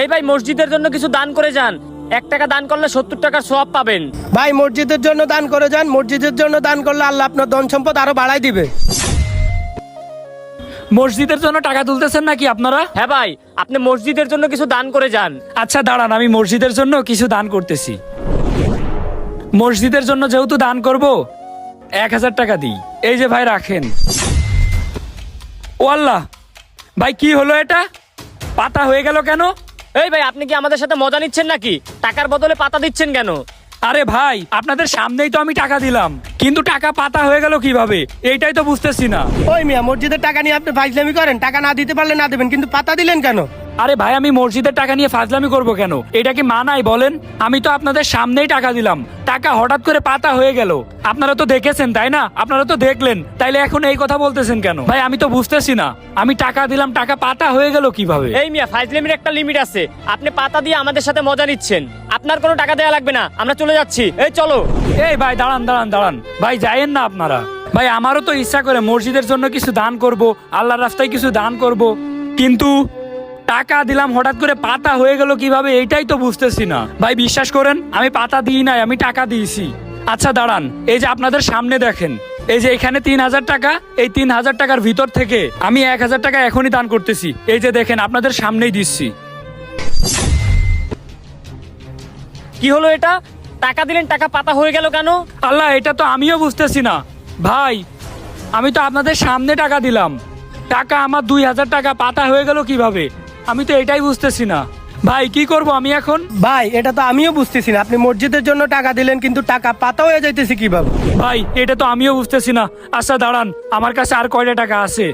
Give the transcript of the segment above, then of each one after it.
এই ভাই, মসজিদের জন্য কিছু দান করে যান। 1 টাকা দান করলে 70 টাকার সওয়াব পাবেন। ভাই মসজিদের জন্য দান করে যান, মসজিদের জন্য দান করলে আল্লাহ আপনার ধন সম্পদ আরো বাড়াই দিবে। মসজিদের জন্য টাকা তুলতেছেন নাকি আপনারা? হ্যাঁ ভাই, আপনি মসজিদের জন্য কিছু দান করে যান। আচ্ছা দাঁড়ান, আমি মসজিদের জন্য কিছু দান করতেছি। মসজিদের জন্য যেহেতু দান করব, 1000 টাকা দিই। এই যে ভাই রাখেন। ও আল্লাহ, ভাই কি হলো এটা? পাতা হয়ে গেল কেন? এই ভাই, আপনি কি আমাদের সাথে মজা নিচ্ছেন নাকি? টাকার বদলে পাতা দিচ্ছেন কেন? আরে ভাই, আপনাদের সামনেই তো আমি টাকা দিলাম, কিন্তু টাকা পাতা হয়ে গেল কিভাবে এইটাই তো বুঝতেছি না। ওই মিয়া, মসজিদের টাকা নিয়ে আপনি ফাইজলামি করেন, টাকা না দিতে পারলে না দেবেন, কিন্তু পাতা দিলেন কেন? আরে ভাই, আমি মসজিদের টাকা নিয়ে ফাজলামি করব কেন? এটা কি মানাই বলেন? আমি তো আপনাদের সামনেই টাকা দিলাম, টাকা হঠাৎ করে পাতা হয়ে গেল। আপনারা তো দেখেছেন তাই না? আপনারা তো দেখলেন, তাইলে এখন এই কথা বলতেছেন কেন? ভাই আমি তো বুঝতেছি না, আমি টাকা দিলাম, টাকা পাতা হয়ে গেল কিভাবে? এই মিয়া, ফাইজলামির একটা লিমিট আছে। আপনি পাতা দিয়ে আমাদের সাথে মজা নিচ্ছেন। আপনার কোনো টাকা দেওয়া লাগবে না, আমরা চলে যাচ্ছি। এই চলো। এই ভাই দাঁড়ান দাঁড়ান দাঁড়ান, ভাই যায়েন না আপনারা। ভাই আমারও তো ইচ্ছা করে মসজিদের জন্য কিছু দান করব, আল্লাহর রাস্তায় কিছু দান করব, কিন্তু টাকা দিলাম হঠাৎ করে পাতা হয়ে গেল কিভাবে এইটাই তো বুঝতেছি না। ভাই বিশ্বাস করেন, আমি পাতা দিই নাই, আমি টাকা দিয়েছি। আচ্ছা দাঁড়ান, এই যে আপনাদের সামনে দেখেন, এই যে এখানে 3000 টাকা, এই 3000 টাকার ভিতর থেকে আমি 1000 টাকা এখনই দান করতেছি। এই যে দেখেন, আপনাদের সামনেই দিচ্ছি। কি হলো এটা? টাকা দিলেন, টাকা পাতা হয়ে গেল কেন? আল্লাহ, এটা তো আমিও বুঝতেছি না। ভাই আমি তো আপনাদের সামনে টাকা দিলাম, টাকা আমার 2000 টাকা পাতা হয়ে গেল কিভাবে? আমি তো এটাই বুঝতেছি না। ভাই কি করব আমি এখন? ভাই এটা তো আমিও বুঝতেছি না, আপনি মসজিদের জন্য টাকা দিলেন, কিন্তু টাকা পাতা হয়ে যাইতেছে কিভাবে? ভাই এটা তো আমিও বুঝতেছি না। আচ্ছা দাঁড়ান, আমার কাছে আর কয়টা টাকা আছে?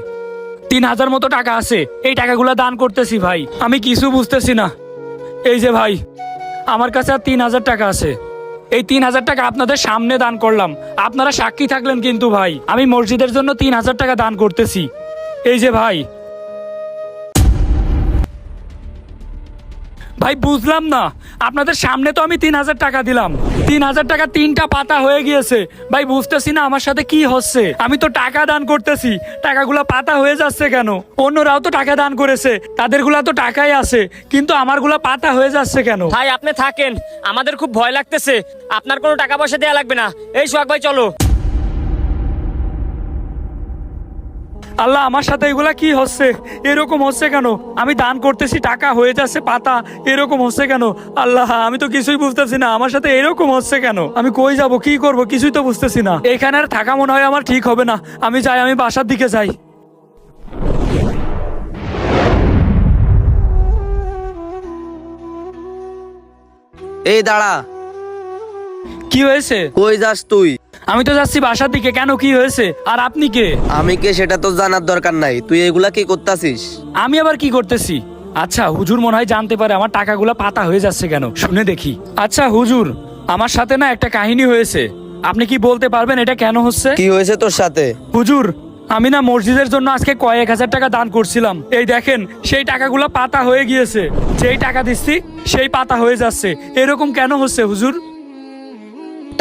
3000 মতো টাকা আছে, এই টাকাগুলো দান করতেছি ভাই। আমি কিছু বুঝতেছি না। এই যে ভাই, আমার কাছে আর 3000 টাকা আছে, এই 3000 টাকা আপনাদের সামনে দান করলাম, আপনারা সাক্ষী থাকলেন কিন্তু ভাই, আমি মসজিদের জন্য 3000 টাকা দান করতেছি। এই যে ভাই, ভাই বুঝলাম না, আপনাদের সামনে তো আমি 3000 টাকা দিলাম, 3000 টাকা 3টা পাতা হয়ে গিয়েছে। ভাই বুঝতেছি না আমার সাথে কি হচ্ছে। আমি তো টাকা দান করতেছি, টাকাগুলা পাতা হয়ে যাচ্ছে কেন? অন্যরাও তো টাকা দান করেছে, তাদেরগুলা তো টাকাই আছে, কিন্তু আমারগুলা পাতা হয়ে যাচ্ছে কেন? ভাই আপনি থাকেন, আমাদের খুব ভয় লাগতেছে। আপনার কোনো টাকা পয়সা দেওয়া লাগবে না। এই সোহাগ ভাই চলো। আল্লাহ, আমার সাথে এগুলা কি হচ্ছে? এরকম হচ্ছে কেন? আমি দান করতেছি, টাকা হয়ে যাচ্ছে পাতা, এরকম হচ্ছে কেন? আল্লাহ, আমি তো কিছুই বুঝতেছি না, আমার সাথে এরকম হচ্ছে কেন? আমি কই যাব, কি করব, কিছুই তো বুঝতেছি না। এখানে আর থাকা মনে হয় আমার ঠিক হবে না। আমি যাই, আমি বাসার দিকে যাই। এই দাঁড়া, কি হয়েছে? কই যাস তুই? আমি তো যাচ্ছি বাসার দিকে। কেন, কি হয়েছে? আর আপনি কে? আমি কে সেটা তো জানার দরকার নাই, তুই এগুলা কি করতাছিস? আমি আবার কি করতেছি? আচ্ছা হুজুর মনে হয় জানতে পারে আমার টাকাগুলা পাতা হয়ে যাচ্ছে কেন, শুনে দেখি। আচ্ছা হুজুর, আমার সাথে না একটা কাহিনী হয়েছে, আপনি কি বলতে পারবেন এটা কেন হচ্ছে? কি হয়েছে তোর সাথে? হুজুর, আমি না মসজিদের জন্য আজকে কয়েক হাজার টাকা দান করছিলাম, এই দেখেন সেই টাকাগুলো পাতা হয়ে গিয়েছে। যেই টাকা দিচ্ছি সেই পাতা হয়ে যাচ্ছে, এরকম কেন হচ্ছে হুজুর?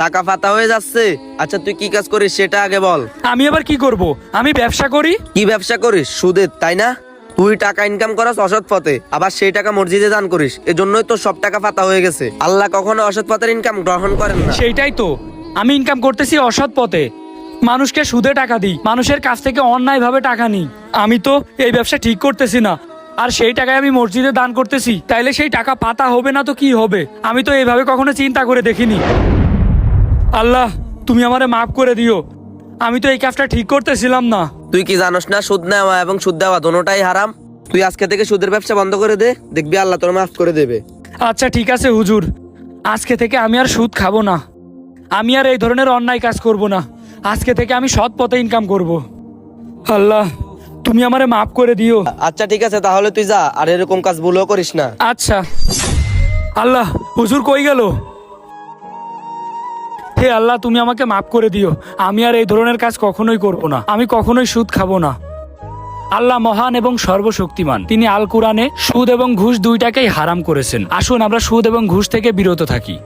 টাকা পাতা হয়ে যাচ্ছে? আচ্ছা তুই কি কাজ করিস সেটা আগে বল। আমি আবার কি করব? আমি ব্যবসা করি। কি ব্যবসা করিস? সুদের, তাই না? তুই টাকা ইনকাম করাস অসৎ পথে, আবার সেই টাকা মসজিদে দান করিস, এজন্যই তো সব টাকা পাতা হয়ে গেছে। আল্লাহ কখনো অসৎ পথের ইনকাম গ্রহণ করেন না। সেইটাই তো, আমি ইনকাম করতেছি অসৎ পথে, মানুষকে সুদে টাকা দিই, মানুষের কাছ থেকে অন্যায়ভাবে টাকা নিই। আমি তো এই ব্যবসা ঠিক করতেছি না, আর সেই টাকায় আমি মসজিদে দান করতেছি, তাইলে সেই টাকা পাতা হবে না তো কি হবে? আমি তো এইভাবে কখনো চিন্তা করে দেখিনি। আল্লাহ, তুমি আমারে মাফ করে দিও, আমি তো এই কাজটা ঠিক করতেছিলাম না। তুই কি জানোস না সুদ নেওয়া এবং সুদ দেওয়া দোনোটাই হারাম? তুই আজকে থেকে সুদের ব্যবসা বন্ধ করে দে, দেখবি আল্লাহ তোর মাফ করে দেবে। আচ্ছা ঠিক আছে হুজুর, আজকে থেকে আমি আর সুদ খাবো না, আমি আর এই ধরনের অন্যায় কাজ করব না, আজকে থেকে আমি সৎ পথে ইনকাম করব। আল্লাহ, তুমি আমারে মাফ করে দিও। আচ্ছা ঠিক আছে, তাহলে তুই যা, আর এরকম কাজ ভুলও করিস না। আচ্ছা। আল্লাহ, হুজুর কই গেল? হে আল্লাহ, তুমি আমাকে মাফ করে দিও, আমি আর এই ধরনের কাজ কখনোই করব না, আমি কখনোই সুদ খাবো না। আল্লাহ মহান এবং সর্বশক্তিমান, তিনি আল কুরআনে সুদ এবং ঘুষ দুইটাকেই হারাম করেছেন। আসুন আমরা সুদ এবং ঘুষ থেকে বিরত থাকি।